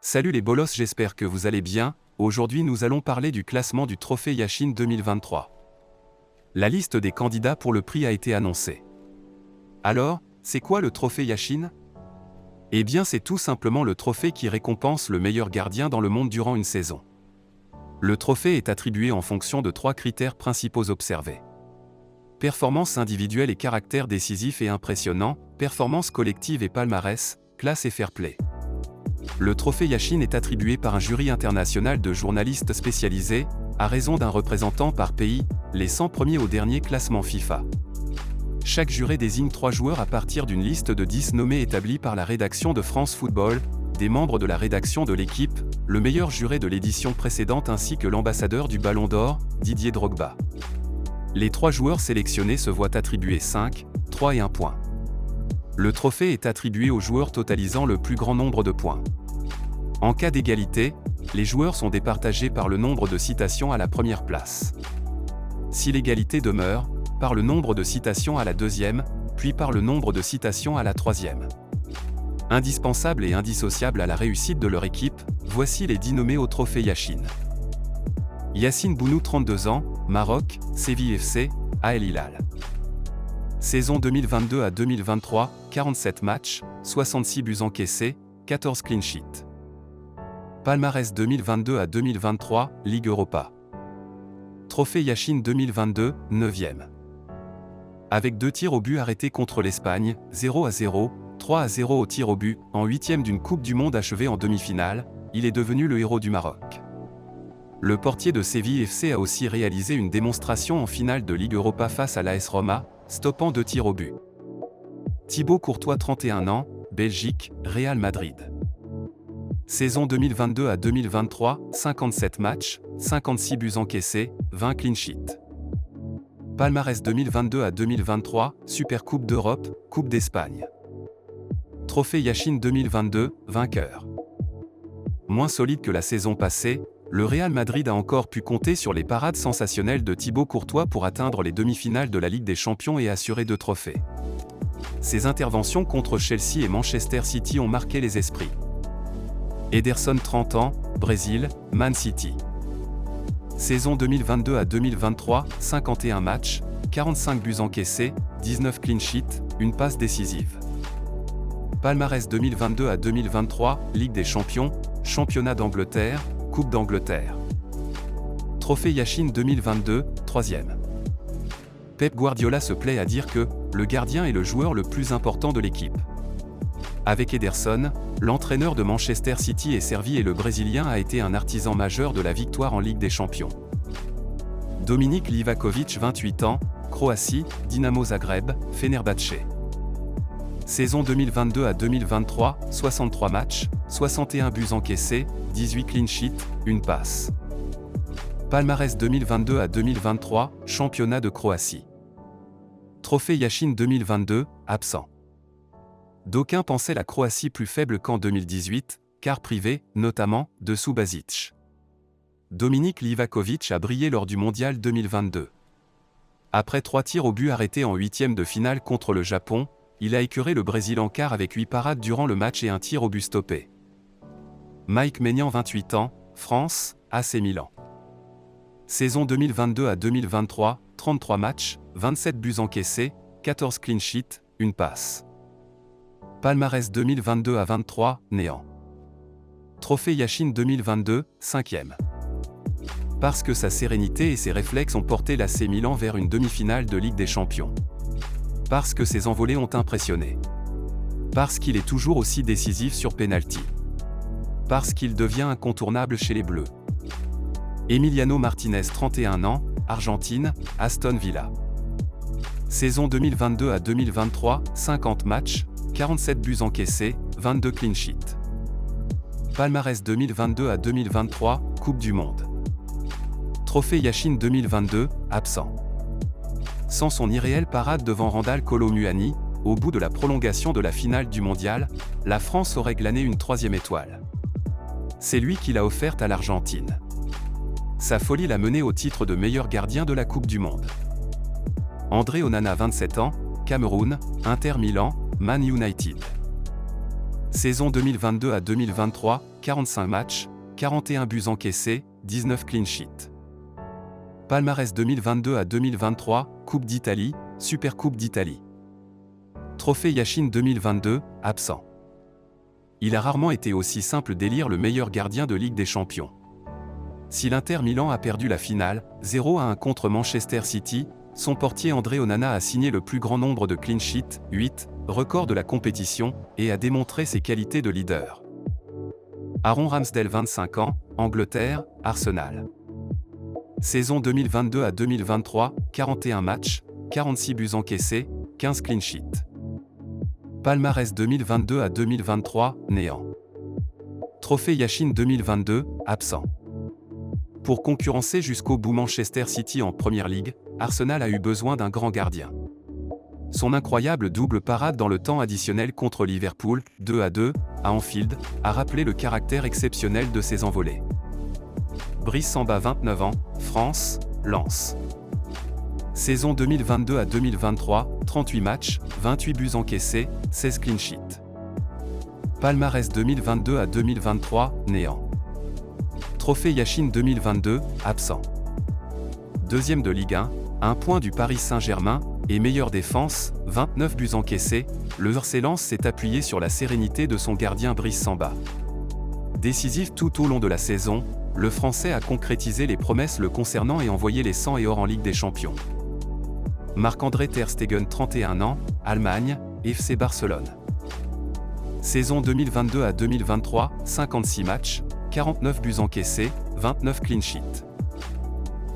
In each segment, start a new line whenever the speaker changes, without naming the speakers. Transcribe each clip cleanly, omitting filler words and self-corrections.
Salut les bolos, j'espère que vous allez bien. Aujourd'hui nous allons parler du classement du trophée Yashin 2023. La liste des candidats pour le prix a été annoncée. Alors, c'est quoi le trophée Yashin? Eh bien c'est tout simplement le trophée qui récompense le meilleur gardien dans le monde durant une saison. Le trophée est attribué en fonction de 3 critères principaux observés. Performance individuelle et caractère décisif et impressionnant, performance collective et palmarès, classe et fair play. Le trophée Yashin est attribué par un jury international de journalistes spécialisés, à raison d'un représentant par pays, les 100 premiers au dernier classement FIFA. Chaque juré désigne 3 joueurs à partir d'une liste de 10 nommés établie par la rédaction de France Football, des membres de la rédaction de l'équipe, le meilleur juré de l'édition précédente ainsi que l'ambassadeur du Ballon d'Or, Didier Drogba. Les 3 joueurs sélectionnés se voient attribuer 5, 3 et 1 point. Le trophée est attribué aux joueurs totalisant le plus grand nombre de points. En cas d'égalité, les joueurs sont départagés par le nombre de citations à la première place. Si l'égalité demeure, par le nombre de citations à la deuxième, puis par le nombre de citations à la troisième. Indispensables et indissociables à la réussite de leur équipe, voici les 10 nommés au trophée Yashin. Yacine Bounou, 32 ans, Maroc, Séville FC, AL Hilal. Saison 2022 à 2023, 47 matchs, 66 buts encaissés, 14 clean sheets. Palmarès 2022 à 2023, Ligue Europa. Trophée Yashin 2022, 9e. Avec 2 tirs au but arrêtés contre l'Espagne, 0-0, 3-0 au tir au but, en 8e d'une Coupe du Monde achevée en demi-finale, il est devenu le héros du Maroc. Le portier de Séville FC a aussi réalisé une démonstration en finale de Ligue Europa face à l'AS Roma, stoppant 2 tirs au but. Thibaut Courtois, 31 ans, Belgique, Real Madrid. Saison 2022 à 2023, 57 matchs, 56 buts encaissés, 20 clean sheets. Palmarès 2022 à 2023, Supercoupe d'Europe, Coupe d'Espagne. Trophée Yashin 2022, vainqueur. Moins solide que la saison passée, le Real Madrid a encore pu compter sur les parades sensationnelles de Thibaut Courtois pour atteindre les demi-finales de la Ligue des Champions et assurer 2 trophées. Ses interventions contre Chelsea et Manchester City ont marqué les esprits. Ederson, 30 ans, Brésil, Man City. Saison 2022 à 2023, 51 matchs, 45 buts encaissés, 19 clean sheets, une passe décisive. Palmarès 2022 à 2023, Ligue des Champions, Championnat d'Angleterre, Coupe d'Angleterre. Trophée Yashin 2022, 3e. Pep Guardiola se plaît à dire que le gardien est le joueur le plus important de l'équipe. Avec Ederson, l'entraîneur de Manchester City est servi et le Brésilien a été un artisan majeur de la victoire en Ligue des Champions. Dominik Livakovic, 28 ans, Croatie, Dinamo Zagreb, Fenerbahçe. Saison 2022 à 2023, 63 matchs, 61 buts encaissés, 18 clean sheets, une passe. Palmarès 2022 à 2023, Championnat de Croatie. Trophée Yashin 2022, absent. D'aucuns pensaient la Croatie plus faible qu'en 2018, car privée, notamment, de Subasic. Dominik Livakovic a brillé lors du Mondial 2022. Après 3 tirs au but arrêtés en 8e de finale contre le Japon, il a écœuré le Brésil en quart avec 8 parades durant le match et un tir au but stoppé. Mike Maignan, 28 ans, France, AC Milan. Saison 2022 à 2023, 33 matchs, 27 buts encaissés, 14 clean sheets, une passe. Palmarès 2022 à 23, néant. Trophée Yashin 2022, 5e. Parce que sa sérénité et ses réflexes ont porté l'AC Milan vers une demi-finale de Ligue des Champions. Parce que ses envolées ont impressionné. Parce qu'il est toujours aussi décisif sur penalty. Parce qu'il devient incontournable chez les Bleus. Emiliano Martinez, 31 ans, Argentine, Aston Villa. Saison 2022 à 2023, 50 matchs, 47 buts encaissés, 22 clean sheets. Palmarès 2022 à 2023, Coupe du Monde. Trophée Yashin 2022, absent. Sans son irréelle parade devant Randal Kolo Muani, au bout de la prolongation de la finale du Mondial, la France aurait glané une 3e étoile. C'est lui qui l'a offerte à l'Argentine. Sa folie l'a mené au titre de meilleur gardien de la Coupe du Monde. André Onana, 27 ans, Cameroun, Inter Milan, Man United. Saison 2022 à 2023, 45 matchs, 41 buts encaissés, 19 clean sheets. Palmarès 2022 à 2023, Coupe d'Italie, Supercoupe d'Italie. Trophée Yashin 2022, absent. Il a rarement été aussi simple d'élire le meilleur gardien de Ligue des Champions. Si l'Inter Milan a perdu la finale, 0-1 contre Manchester City, son portier André Onana a signé le plus grand nombre de clean sheets, 8, record de la compétition, et a démontré ses qualités de leader. Aaron Ramsdale 25 ans, Angleterre, Arsenal. Saison 2022 à 2023, 41 matchs, 46 buts encaissés, 15 clean sheets. Palmarès 2022 à 2023, néant. Trophée Yashin 2022, absent. Pour concurrencer jusqu'au bout Manchester City en Premier League, Arsenal a eu besoin d'un grand gardien. Son incroyable double parade dans le temps additionnel contre Liverpool, 2-2, à Anfield, a rappelé le caractère exceptionnel de ses envolées. Brice Samba 29 ans, France, Lens. Saison 2022 à 2023, 38 matchs, 28 buts encaissés, 16 clean sheets. Palmarès 2022 à 2023, néant. Trophée Yashin 2022, absent. Deuxième de Ligue 1, 1 point du Paris Saint-Germain, et meilleure défense, 29 buts encaissés, le RC Lens s'est appuyé sur la sérénité de son gardien Brice Samba. Décisif tout au long de la saison, le Français a concrétisé les promesses le concernant et envoyé les 100 et or en Ligue des Champions. Marc-André ter Stegen 31 ans, Allemagne, FC Barcelone. Saison 2022 à 2023, 56 matchs, 49 buts encaissés, 29 clean sheets.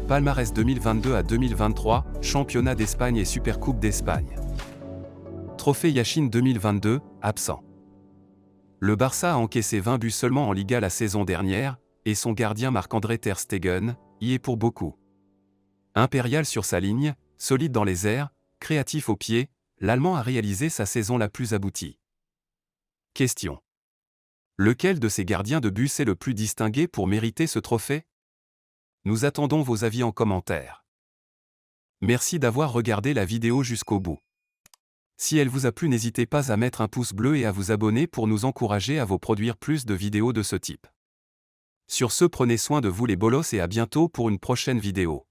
Palmarès 2022 à 2023, Championnat d'Espagne et Supercoupe d'Espagne. Trophée Yashin 2022, absent. Le Barça a encaissé 20 buts seulement en Liga la saison dernière, et son gardien Marc-André ter Stegen y est pour beaucoup. Impérial sur sa ligne, solide dans les airs, créatif au pied, l'Allemand a réalisé sa saison la plus aboutie. Question. Lequel de ces gardiens de but s'est le plus distingué pour mériter ce trophée? Nous attendons vos avis en commentaire. Merci d'avoir regardé la vidéo jusqu'au bout. Si elle vous a plu, n'hésitez pas à mettre un pouce bleu et à vous abonner pour nous encourager à vous produire plus de vidéos de ce type. Sur ce, prenez soin de vous les bolos et à bientôt pour une prochaine vidéo.